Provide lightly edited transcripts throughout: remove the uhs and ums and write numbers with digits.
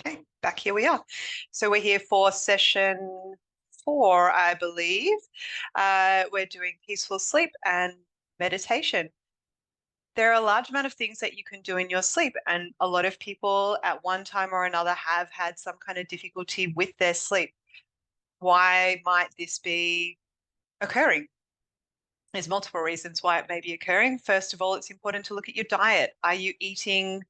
Okay, back here we are. So we're here for session 4, I believe. We're doing peaceful sleep and meditation. There are a large amount of things that you can do in your sleep, and a lot of people at one time or another have had some kind of difficulty with their sleep. Why might this be occurring? There's multiple reasons why it may be occurring. First of all, it's important to look at your diet. Are you eating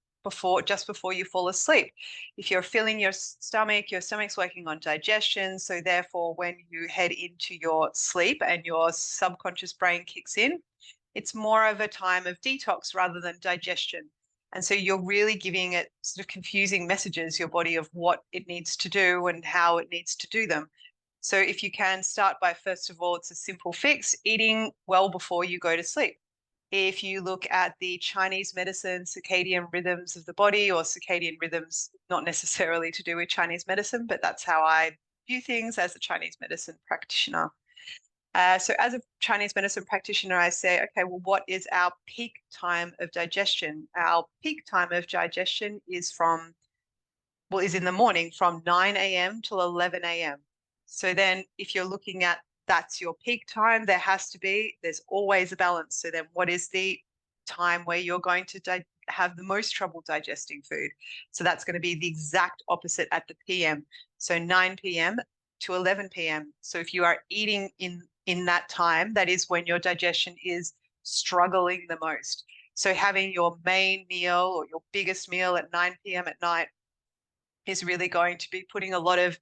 just before you fall asleep? If you're filling your stomach's working on digestion. So therefore, when you head into your sleep and your subconscious brain kicks in, it's more of a time of detox rather than digestion. And so you're really giving it sort of confusing messages, your body, of what it needs to do and how it needs to do them. So if you can start by, first of all, it's a simple fix, eating well before you go to sleep. If you look at the Chinese medicine, circadian rhythms of the body, or circadian rhythms, not necessarily to do with Chinese medicine, but that's how I view things as a Chinese medicine practitioner. So as a Chinese medicine practitioner, I say, okay, well, what is our peak time of digestion? Our peak time of digestion is is in the morning from 9 a.m. till 11 a.m. So then if you're looking at that's your peak time, there's always a balance. So then what is the time where you're going to have the most trouble digesting food? So that's going to be the exact opposite at the PM. So 9 p.m. to 11 p.m. So if you are eating in that time, that is when your digestion is struggling the most. So having your main meal or your biggest meal at 9 p.m. at night is really going to be putting a lot of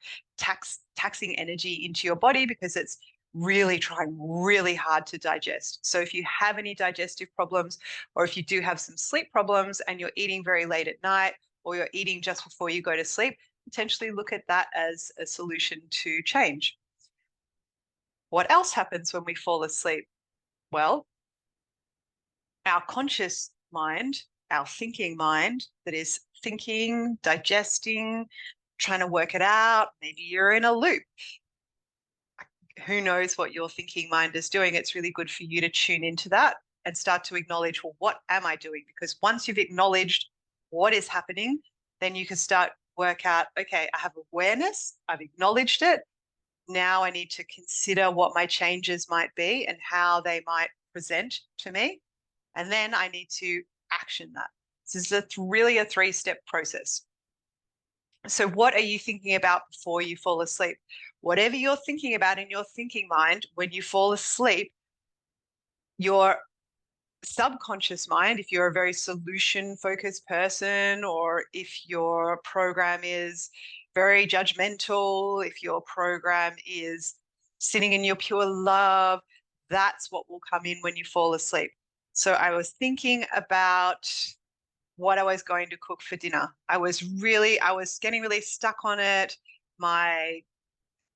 taxing energy into your body, because it's really trying really hard to digest. So if you have any digestive problems, or if you do have some sleep problems and you're eating very late at night, or you're eating just before you go to sleep, potentially look at that as a solution to change. What else happens when we fall asleep? Well, our conscious mind, our thinking mind that is thinking, digesting, trying to work it out. Maybe you're in a loop. Who knows what your thinking mind is doing? It's really good for you to tune into that and start to acknowledge, well, what am I doing? Because once you've acknowledged what is happening, then you can start work out, okay, I have awareness, I've acknowledged it. Now I need to consider what my changes might be and how they might present to me. And then I need to action that. This is really a 3-step process. So what are you thinking about before you fall asleep? Whatever you're thinking about in your thinking mind, when you fall asleep, your subconscious mind, if you're a very solution-focused person, or if your program is very judgmental, if your program is sitting in your pure love, that's what will come in when you fall asleep. So I was thinking about what I was going to cook for dinner. I was getting really stuck on it. I'm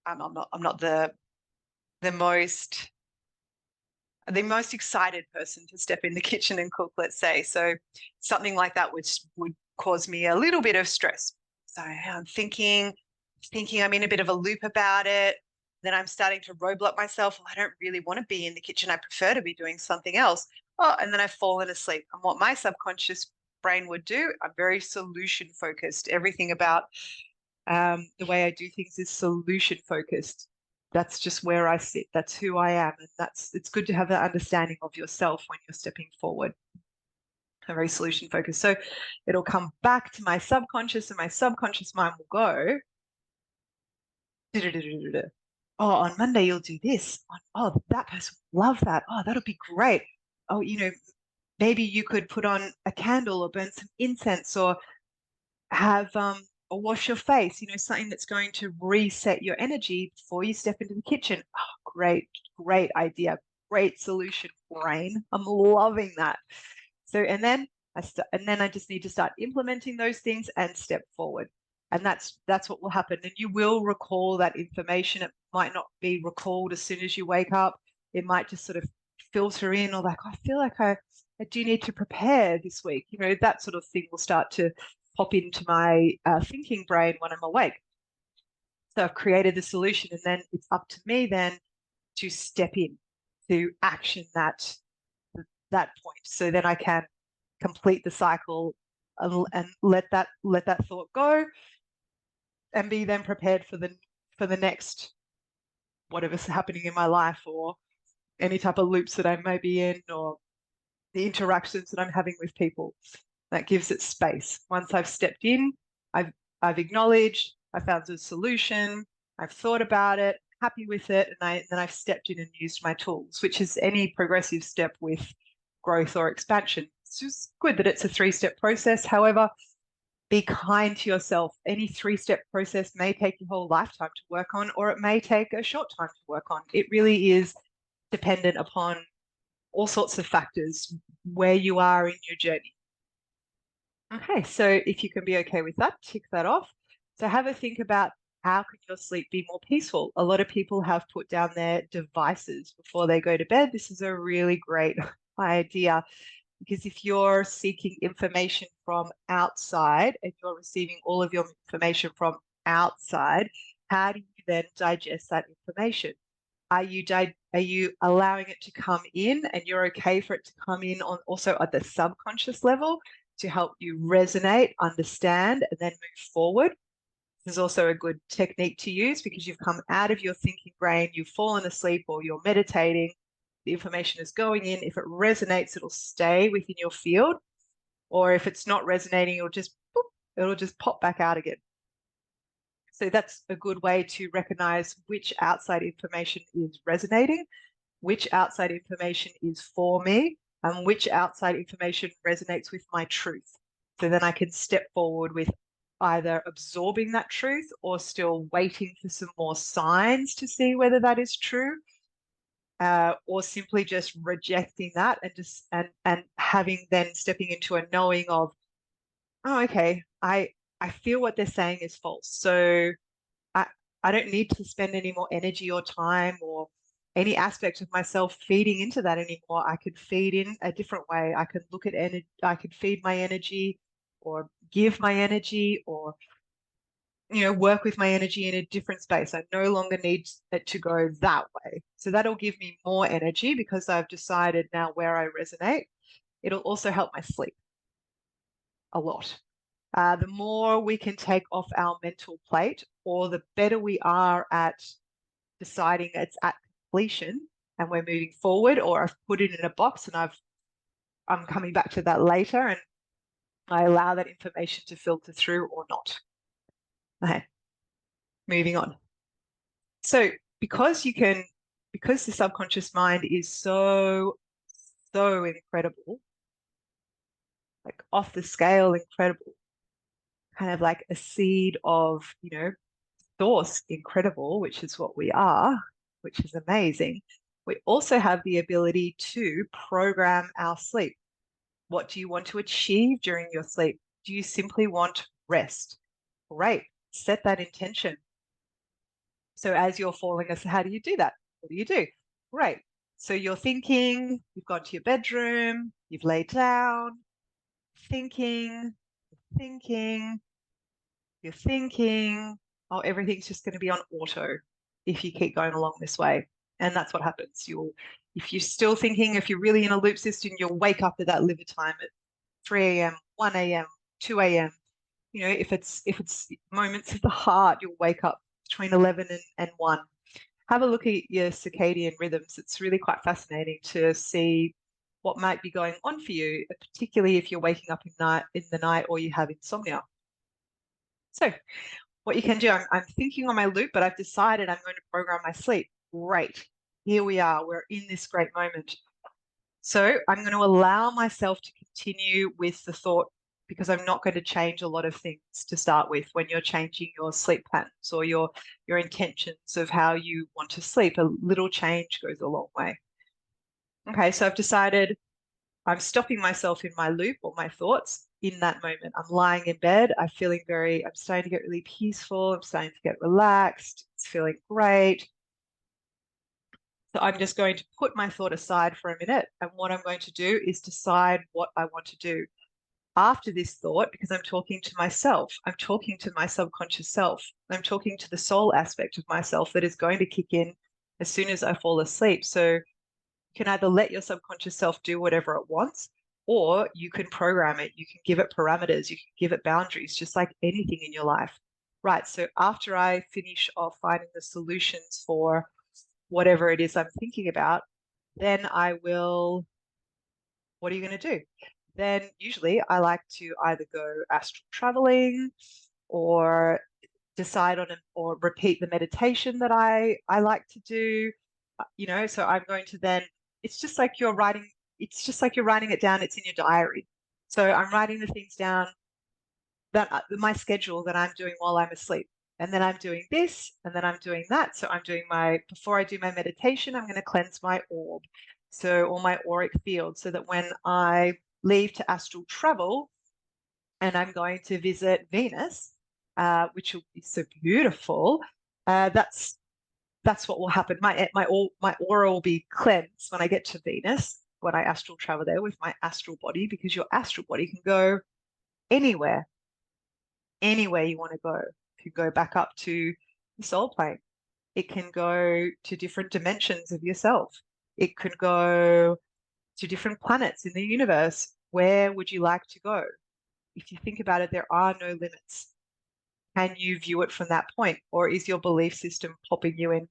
not the most excited person to step in the kitchen and cook, let's say. So something like that would cause me a little bit of stress. So I'm thinking I'm in a bit of a loop about it. Then I'm starting to roadblock myself. Well, I don't really want to be in the kitchen. I prefer to be doing something else. Oh, and then I've fallen asleep. And what my subconscious brain would do, I'm very solution focused. Everything about the way I do things is solution focused. That's just where I sit. That's who I am. And it's good to have that understanding of yourself when you're stepping forward. I'm very solution focused. So it'll come back to my subconscious, and my subconscious mind will go, oh, on Monday you'll do this. Oh, that person will love that. Oh, that'll be great. Oh, maybe you could put on a candle or burn some incense, or have or wash your face, something that's going to reset your energy before you step into the kitchen. Oh, great idea. Great solution, brain. I'm loving that. So, and then I just need to start implementing those things and step forward. And that's what will happen. And you will recall that information. It might not be recalled as soon as you wake up. It might just sort of filter in, or like, I feel like I do need to prepare this week. That sort of thing will start to pop into my thinking brain when I'm awake. So I've created the solution, and then it's up to me then to step in, to action that point. So then I can complete the cycle and let that thought go, and be then prepared for the next whatever's happening in my life, or any type of loops that I may be in, or the interactions that I'm having with people. That gives it space. Once I've stepped in, I've acknowledged, I found a solution, I've thought about it, happy with it, and then I've stepped in and used my tools, which is any progressive step with growth or expansion. It's just good that it's a 3-step process. However, be kind to yourself. Any 3-step process may take your whole lifetime to work on, or it may take a short time to work on. It really is dependent upon all sorts of factors where you are in your journey. Okay, so if you can be okay with that, tick that off. So have a think about, how can your sleep be more peaceful? A lot of people have put down their devices before they go to bed. This is a really great idea, because if you're seeking information from outside and you're receiving all of your information from outside, how do you then digest that information? Are you allowing it to come in, and you're okay for it to come in on also at the subconscious level to help you resonate, understand, and then move forward? This is also a good technique to use, because you've come out of your thinking brain, you've fallen asleep, or you're meditating. The information is going in. If it resonates, it'll stay within your field, or if it's not resonating, it'll just pop back out again. So that's a good way to recognize which outside information is resonating, which outside information is for me, and which outside information resonates with my truth. So then I can step forward with either absorbing that truth, or still waiting for some more signs to see whether that is true, or simply just rejecting that and having then stepping into a knowing of, oh, okay, I feel what they're saying is false. So I don't need to spend any more energy or time or any aspect of myself feeding into that anymore. I could feed in a different way. I could look at energy, I could feed my energy, or give my energy, or work with my energy in a different space. I no longer need it to go that way. So that'll give me more energy, because I've decided now where I resonate. It'll also help my sleep a lot. The more we can take off our mental plate, or the better we are at deciding it's at completion and we're moving forward, or I've put it in a box and I'm coming back to that later, and I allow that information to filter through or not. Okay, moving on. So because the subconscious mind is so incredible, like off the scale incredible, kind of like a seed of, source incredible, which is what we are, which is amazing. We also have the ability to program our sleep. What do you want to achieve during your sleep? Do you simply want rest? Great. Set that intention. So as you're falling asleep, how do you do that? What do you do? Great. So you're thinking, you've gone to your bedroom, you've laid down, thinking, thinking, you're thinking, oh, everything's just going to be on auto if you keep going along this way. And that's what happens. If you're still thinking, if you're really in a loop system, you'll wake up at that liver time at 3 a.m., 1 a.m., 2 a.m. If it's moments of the heart, you'll wake up between 11 and 1. Have a look at your circadian rhythms. It's really quite fascinating to see what might be going on for you, particularly if you're waking up in the night or you have insomnia. So what you can do, I'm thinking on my loop, but I've decided I'm going to program my sleep. Great. Here we are. We're in this great moment. So I'm going to allow myself to continue with the thought, because I'm not going to change a lot of things to start with when you're changing your sleep patterns or your intentions of how you want to sleep. A little change goes a long way. Okay, so I've decided I'm stopping myself in my loop or my thoughts in that moment. I'm lying in bed. I'm starting to get really peaceful. I'm starting to get relaxed. It's feeling great. So I'm just going to put my thought aside for a minute. And what I'm going to do is decide what I want to do after this thought, because I'm talking to myself. I'm talking to my subconscious self. I'm talking to the soul aspect of myself that is going to kick in as soon as I fall asleep. So you can either let your subconscious self do whatever it wants, or you can program it. You can give it parameters. You can give it boundaries, just like anything in your life. right, so after I finish off finding the solutions for whatever it is I'm thinking about, then I will, what are you going to do? Then usually I like to either go astral traveling or decide on or repeat the meditation that I like to do. So I'm going to then, it's just like you're writing, it's just like you're writing it down, it's in your diary. So I'm writing the things down that my schedule that I'm doing while I'm asleep. And then I'm doing this, and then I'm doing that. So I'm doing before I do my meditation, I'm going to cleanse my orb. So, or my auric field, so that when I leave to astral travel and I'm going to visit Venus, which will be so beautiful, that's what will happen. My aura will be cleansed when I get to Venus, when I astral travel there with my astral body, because your astral body can go anywhere anywhere you want to go. It can go back up to the soul plane. It can go to different dimensions of yourself. It could go to different planets in the universe. Where would you like to go? If you think about it, there are no limits. Can you view it from that point? Or is your belief system popping you in,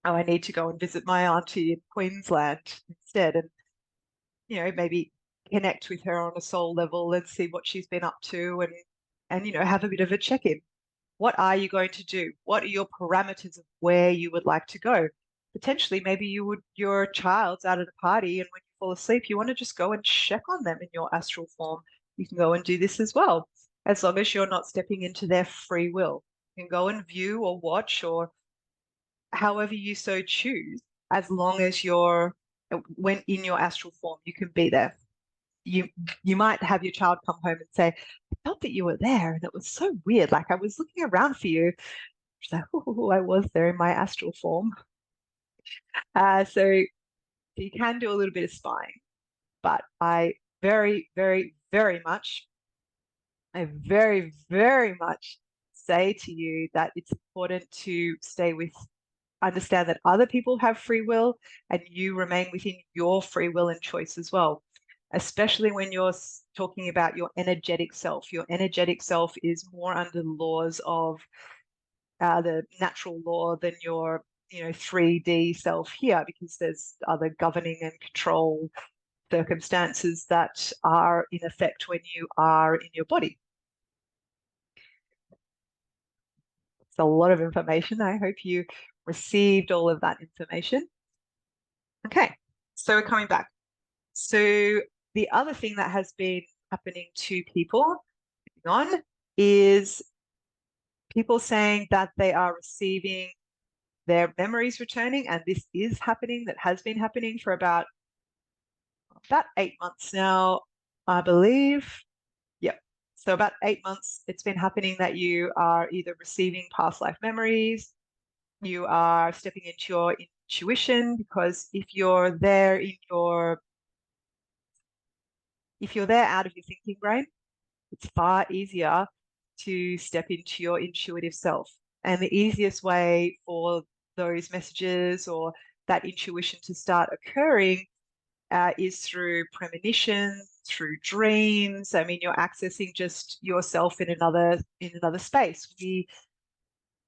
oh, I need to go and visit my auntie in Queensland instead, and maybe connect with her on a soul level and see what she's been up to, and have a bit of a check-in. What are you going to do? What are your parameters of where you would like to go? Potentially, maybe your child's out at a party, and when you fall asleep, you want to just go and check on them in your astral form. You can go and do this as well, as long as you're not stepping into their free will. You can go and view or watch or however you so choose, as long as when in your astral form, you can be there. You might have your child come home and say, I felt that you were there and it was so weird. Like I was looking around for you. She's like, oh, I was there in my astral form. So you can do a little bit of spying, but I very, very, very much, very much say to you that it's important to understand that other people have free will and you remain within your free will and choice as well, especially when you're talking about your energetic self. Your energetic self is more under the laws of the natural law than your 3D self here, because there's other governing and control circumstances that are in effect when you are in your body. It's a lot of information. I hope you received all of that information. Okay, so we're coming back. So the other thing that has been happening to people is people saying that they are receiving their memories returning, and this is happening, that has been happening for about 8 months now, I believe. Yep. So about 8 months, it's been happening that you are either receiving past life memories, you are stepping into your intuition, because if you're there out of your thinking brain, it's far easier to step into your intuitive self. And the easiest way for those messages or that intuition to start occurring is through premonition, through dreams. I mean, you're accessing just yourself in another space.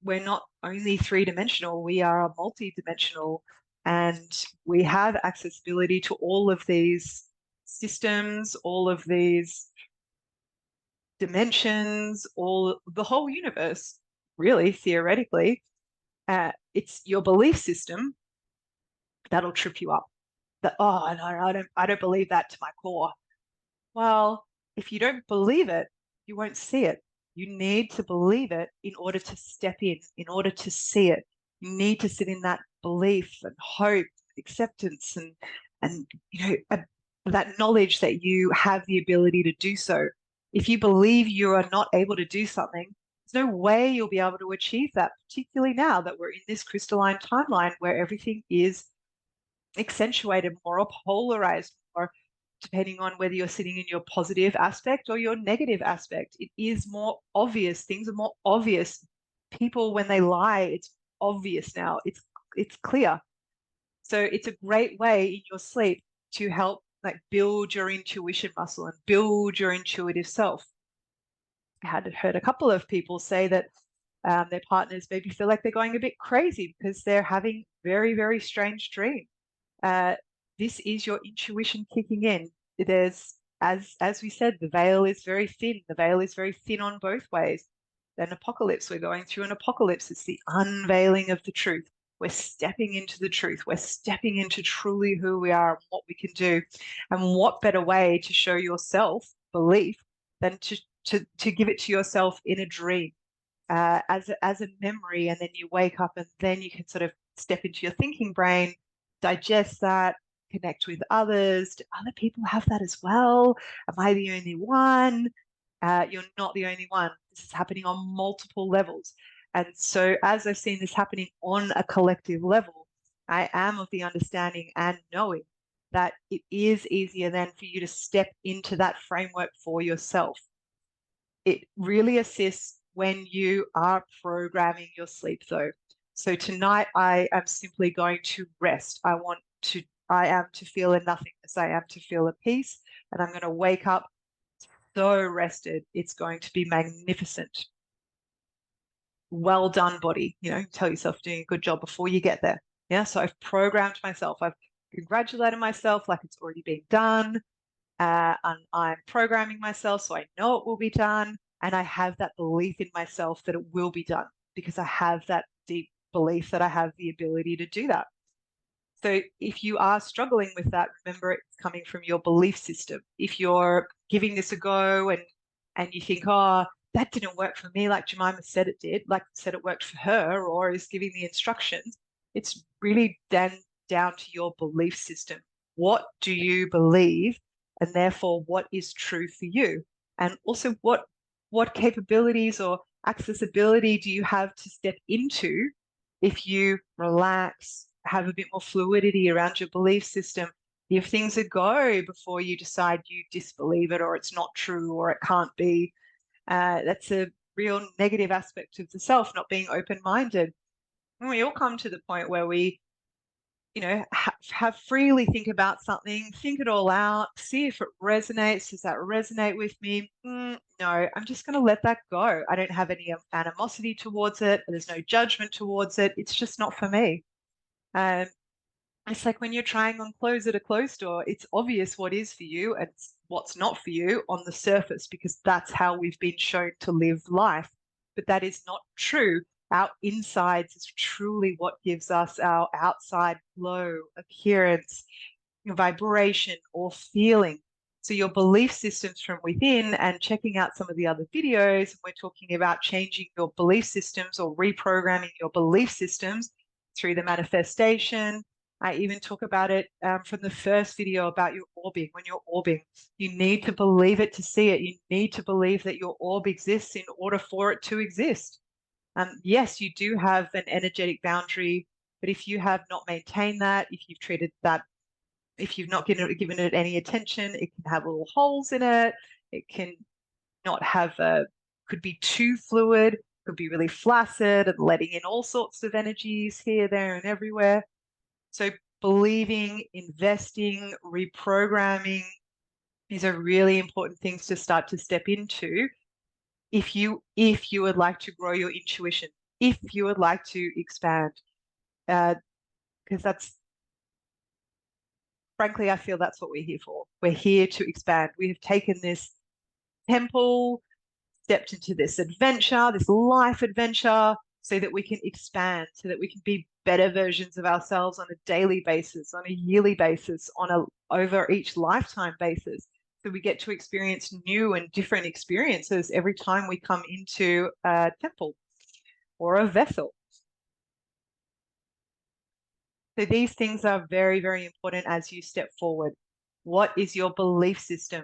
We're not only three-dimensional, we are multi-dimensional, and we have accessibility to all of these systems, all of these dimensions, the whole universe, really, theoretically. It's your belief system that'll trip you up. That, oh, no, I don't believe that to my core. Well, if you don't believe it, you won't see it. You need to believe it in order to step in order to see it. You need to sit in that belief and hope, acceptance, and that knowledge that you have the ability to do so. If you believe you are not able to do something, there's no way you'll be able to achieve that, particularly now that we're in this crystalline timeline where everything is accentuated more or polarized more, depending on whether you're sitting in your positive aspect or your negative aspect. It is more obvious. Things are more obvious. People, when they lie, it's obvious now. It's clear. So it's a great way in your sleep to help build your intuition muscle and build your intuitive self. I had heard a couple of people say that Their partners maybe feel like they're going a bit crazy because they're having very, very strange dreams. Uh, this is your intuition kicking in. There's, as we said, the veil is very thin. The veil is very thin on both ways. An apocalypse, we're going through an apocalypse. It's the unveiling of the truth. We're stepping into the truth. We're stepping into truly who we are and what we can do. And what better way to show yourself belief than to give it to yourself in a dream, as a memory, and then you wake up and then you can sort of step into your thinking brain, digest that, connect with others. Do other people have that as well? Am I the only one? You're not the only one. This is happening on multiple levels. And so as I've seen this happening on a collective level, I am of the understanding and knowing that it is easier then for you to step into that framework for yourself. It really assists when you are programming your sleep, though. So tonight I am simply going to rest. I am to feel a nothingness. I am to feel a peace, and I'm going to wake up so rested. It's going to be magnificent. Well done, body. Tell yourself you're doing a good job before you get there. Yeah. So I've programmed myself. I've congratulated myself like it's already been done. And I'm programming myself so I know it will be done. And I have that belief in myself that it will be done because I have that deep belief that I have the ability to do that. So if you are struggling with that, remember it's coming from your belief system. If you're giving this a go and you think, oh, that didn't work for me, like Jemima said it did, like said it worked for her, or is giving the instructions, it's really then down to your belief system. What do you believe? And therefore, what is true for you? And also, what capabilities or accessibility do you have to step into if you relax, have a bit more fluidity around your belief system, give things a go before you decide you disbelieve it or it's not true or it can't be. That's a real negative aspect of the self, not being open-minded. And we all come to the point where we have freely think about something, think it all out, see if it resonates. Does that resonate with me? No, I'm just going to let that go. I don't have any animosity towards it. There's no judgment towards it. It's just not for me. It's like when you're trying on clothes at a clothes store, it's obvious what is for you and what's not for you on the surface because that's how we've been shown to live life. But that is not true. Our insides is truly what gives us our outside glow, appearance, vibration, or feeling. So your belief systems from within, and checking out some of the other videos, we're talking about changing your belief systems or reprogramming your belief systems through the manifestation. I even talk about it from the first video about your orbing. When you're orbing, you need to believe it to see it. You need to believe that your orb exists in order for it to exist. Yes, you do have an energetic boundary, but if you have not maintained that, if you've treated that, if you've not given it any attention, it can have little holes in it. It can not have could be too fluid, could be really flaccid and letting in all sorts of energies here, there, and everywhere. So believing, investing, reprogramming, these are really important things to start to step into if you would like to grow your intuition, if you would like to expand, because that's, frankly, I feel that's what we're here for. We're here to expand. We have taken this temple, stepped into this adventure, this life adventure, so that we can expand, so that we can be better versions of ourselves on a daily basis, on a yearly basis, on a over each lifetime basis. So we get to experience new and different experiences every time we come into a temple or a vessel. So these things are very, very important as you step forward. What is your belief system?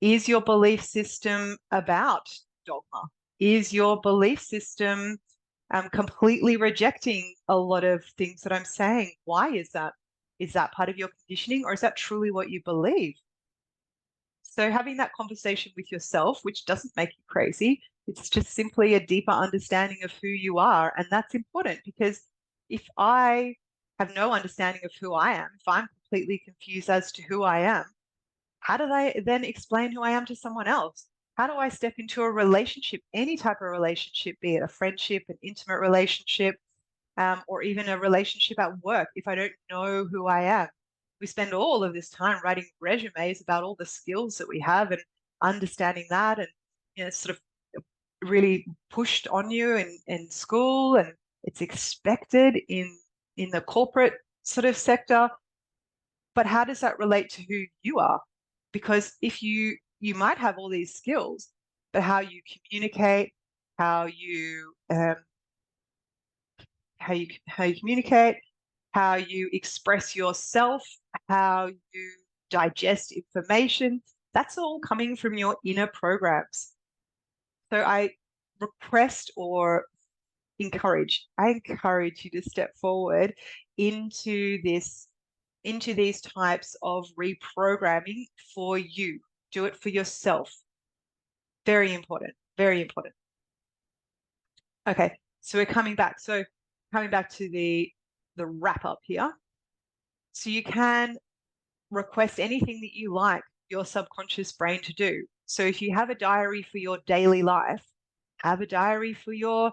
Is your belief system about dogma? Is your belief system completely rejecting a lot of things that I'm saying? Why is that? Is that part of your conditioning, or is that truly what you believe? So having that conversation with yourself, which doesn't make you crazy, it's just simply a deeper understanding of who you are. And that's important because if I have no understanding of who I am, if I'm completely confused as to who I am, how do I then explain who I am to someone else? How do I step into a relationship, any type of relationship, be it a friendship, an intimate relationship, or even a relationship at work, if I don't know who I am? We spend all of this time writing resumes about all the skills that we have and understanding that, and sort of really pushed on you in school, and it's expected in the corporate sort of sector. But how does that relate to who you are? Because if you might have all these skills, but how you communicate, how you how you communicate, how you express yourself, how you digest information, that's all coming from your inner programs. So I encourage you to step forward into these types of reprogramming for you. Do it for yourself. Very important. Very important. Okay, so we're coming back. So coming back to the wrap up here. So you can request anything that you like your subconscious brain to do. So if you have a diary for your daily life, have a diary for your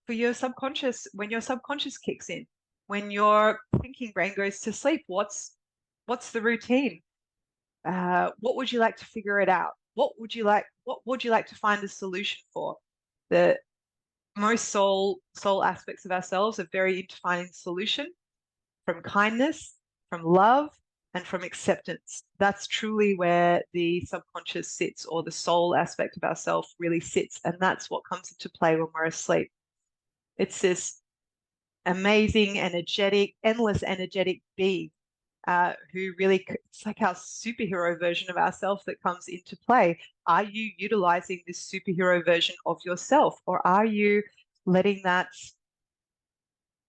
subconscious, when your subconscious kicks in, when your thinking brain goes to sleep. What's the routine? What would you like to figure it out? What would you like to find a solution for? The most soul aspects of ourselves are very into finding solution from kindness, from love, and from acceptance. That's truly where the subconscious sits, or the soul aspect of ourself really sits. And that's what comes into play when we're asleep. It's this amazing, energetic, endless energetic being who really, it's like our superhero version of ourselves that comes into play. Are you utilizing this superhero version of yourself, or are you letting that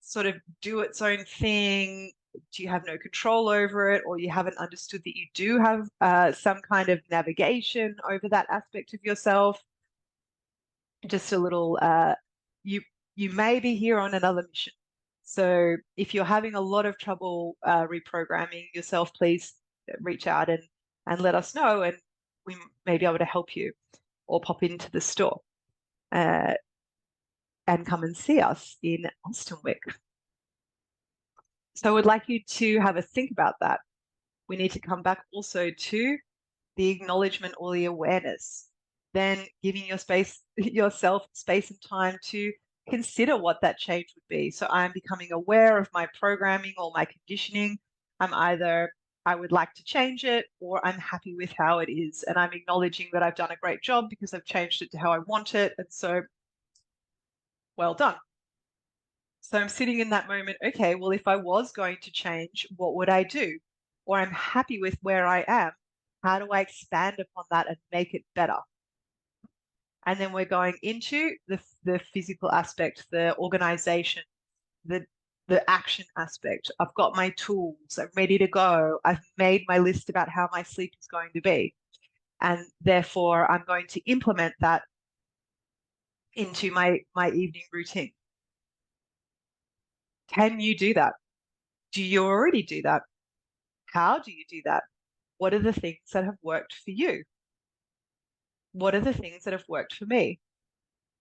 sort of do its own thing? Do you have no control over it, or you haven't understood that you do have some kind of navigation over that aspect of yourself? Just a little, you may be here on another mission. So if you're having a lot of trouble reprogramming yourself, please reach out and let us know, and we may be able to help you, or pop into the store and come and see us in Austinwick. So I would like you to have a think about that. We need to come back also to the acknowledgement or the awareness, then giving yourself space and time to consider what that change would be. So I'm becoming aware of my programming or my conditioning. I would like to change it, or I'm happy with how it is. And I'm acknowledging that I've done a great job because I've changed it to how I want it. And so, well done. So I'm sitting in that moment, okay, well, if I was going to change, what would I do? Or I'm happy with where I am. How do I expand upon that and make it better? And then we're going into the physical aspect, the organization, the action aspect. I've got my tools. I'm ready to go. I've made my list about how my sleep is going to be. And therefore, I'm going to implement that into my evening routine. Can you do that? Do you already do that? How do you do that? What are the things that have worked for you? What are the things that have worked for me?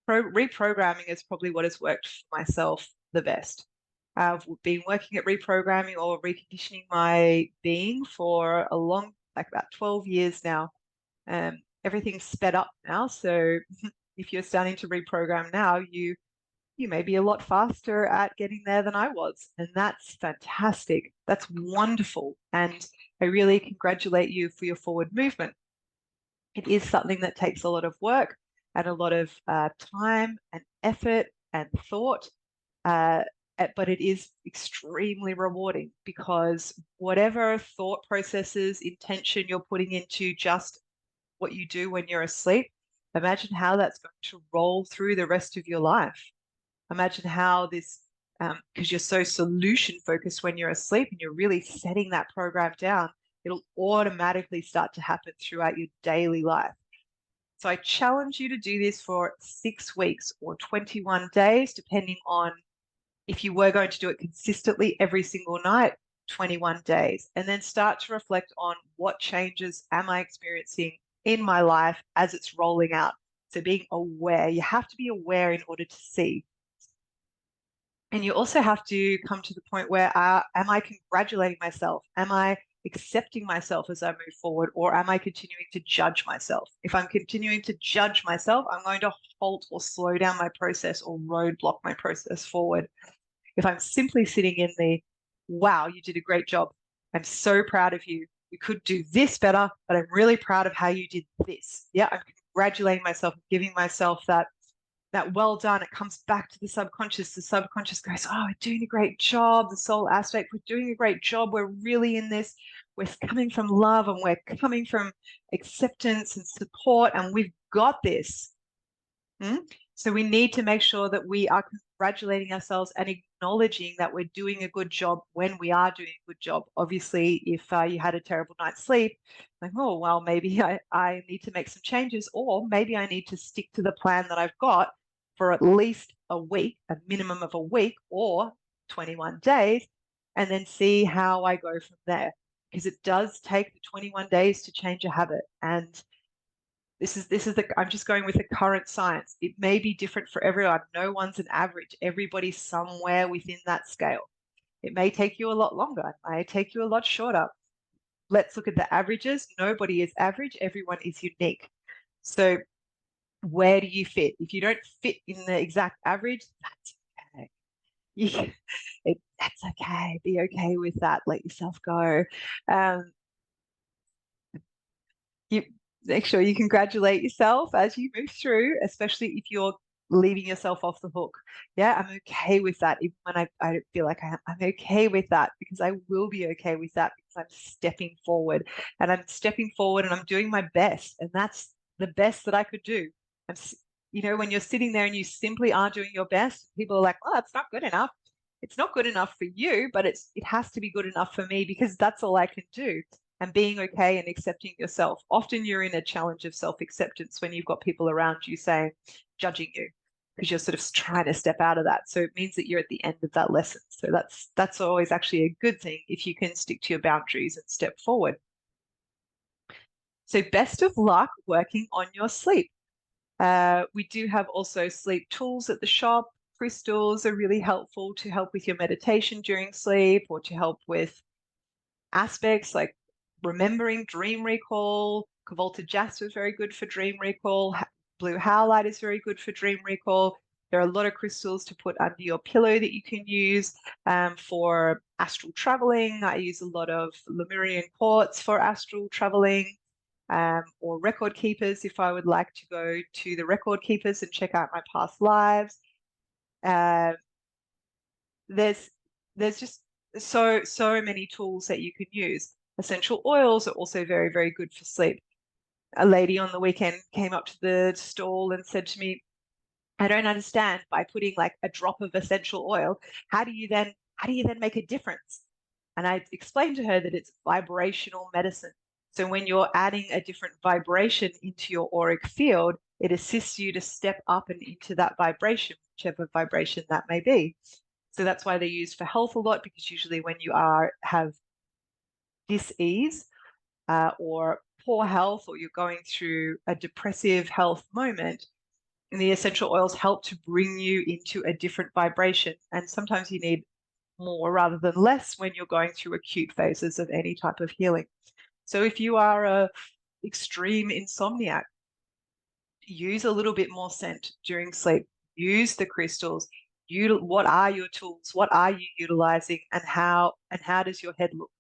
Reprogramming is probably what has worked for myself the best. I've been working at reprogramming or reconditioning my being for like about 12 years now. Everything's sped up now. So if you're starting to reprogram now, you may be a lot faster at getting there than I was. And that's fantastic. That's wonderful. And I really congratulate you for your forward movement. It is something that takes a lot of work and a lot of time and effort and thought, but it is extremely rewarding, because whatever thought processes, intention you're putting into just what you do when you're asleep, imagine how that's going to roll through the rest of your life. Imagine how this, because you're so solution focused when you're asleep and you're really setting that program down, it'll automatically start to happen throughout your daily life. So I challenge you to do this for 6 weeks or 21 days, depending on if you were going to do it consistently every single night, 21 days, and then start to reflect on what changes am I experiencing in my life as it's rolling out. So being aware, you have to be aware in order to see. And you also have to come to the point where am I congratulating myself? Am I accepting myself as I move forward, or am I continuing to judge myself? If I'm continuing to judge myself, I'm going to halt or slow down my process or roadblock my process forward. If I'm simply sitting in the, wow, you did a great job. I'm so proud of you. You could do this better, but I'm really proud of how you did this. Yeah, I'm congratulating myself, giving myself that well done. It comes back to the subconscious. The subconscious goes, oh, we're doing a great job. The soul aspect, we're doing a great job. We're really in this. We're coming from love and we're coming from acceptance and support, and we've got this. So we need to make sure that we are congratulating ourselves and acknowledging that we're doing a good job when we are doing a good job. Obviously, if you had a terrible night's sleep, like, oh, well, maybe I need to make some changes, or maybe I need to stick to the plan that I've got for at least a week, a minimum of a week or 21 days, and then see how I go from there. Because it does take the 21 days to change a habit. And I'm just going with the current science. It may be different for everyone. No one's an average. Everybody's somewhere within that scale. It may take you a lot longer. It may take you a lot shorter. Let's look at the averages. Nobody is average. Everyone is unique. So where do you fit? If you don't fit in the exact average, that's okay. That's okay. Be okay with that. Let yourself go. You make sure you congratulate yourself as you move through, especially if you're leaving yourself off the hook. Yeah, I'm okay with that. Even when I don't feel like I'm okay with that, because I will be okay with that because I'm stepping forward, and I'm stepping forward and I'm doing my best. And that's the best that I could do. When you're sitting there and you simply are doing your best, people are like, well, that's not good enough. It's not good enough for you, but it has to be good enough for me because that's all I can do. And being okay and accepting yourself. Often you're in a challenge of self-acceptance when you've got people around you saying, judging you, because you're sort of trying to step out of that. So it means that you're at the end of that lesson. So that's always actually a good thing if you can stick to your boundaries and step forward. So best of luck working on your sleep. We do have also sleep tools at the shop. Crystals are really helpful to help with your meditation during sleep, or to help with aspects like remembering, dream recall. Cobalted jasper is very good for dream recall. Blue howlite is very good for dream recall. There are a lot of crystals to put under your pillow that you can use for astral traveling. I use a lot of Lemurian quartz for astral traveling, or record keepers if I would like to go to the record keepers and check out my past lives. There's just so many tools that you can use. Essential oils are also very, very good for sleep. A lady on the weekend came up to the stall and said to me, I don't understand, by putting like a drop of essential oil, how do you then make a difference? And I explained to her that it's vibrational medicine. So when you're adding a different vibration into your auric field, it assists you to step up and into that vibration, whichever vibration that may be. So that's why they're used for health a lot, because usually when you have dis-ease or poor health, or you're going through a depressive health moment, and the essential oils help to bring you into a different vibration. And sometimes you need more rather than less when you're going through acute phases of any type of healing. So if you are a extreme insomniac, use a little bit more scent during sleep. Use the crystals. What are your tools? What are you utilizing, and how does your head look?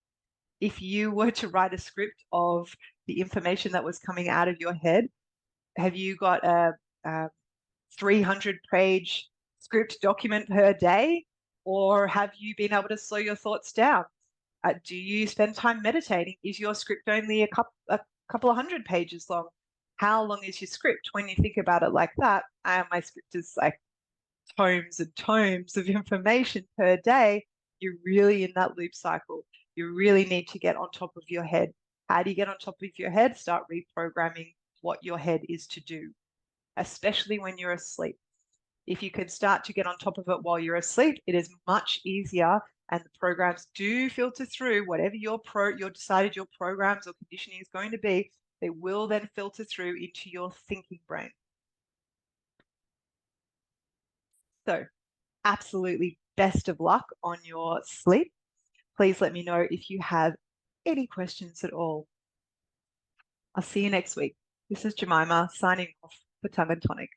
If you were to write a script of the information that was coming out of your head, have you got a 300-page script document per day, or have you been able to slow your thoughts down? Do you spend time meditating? Is your script only a couple of 100 pages long? How long is your script? When you think about it like that, my script is like tomes and tomes of information per day. You're really in that loop cycle. You really need to get on top of your head. How do you get on top of your head? Start reprogramming what your head is to do, especially when you're asleep. If you can start to get on top of it while you're asleep, it is much easier, and the programs do filter through whatever your decided your programs or conditioning is going to be. They will then filter through into your thinking brain. So, absolutely best of luck on your sleep. Please let me know if you have any questions at all. I'll see you next week. This is Jemima signing off for Tongue and Tonic.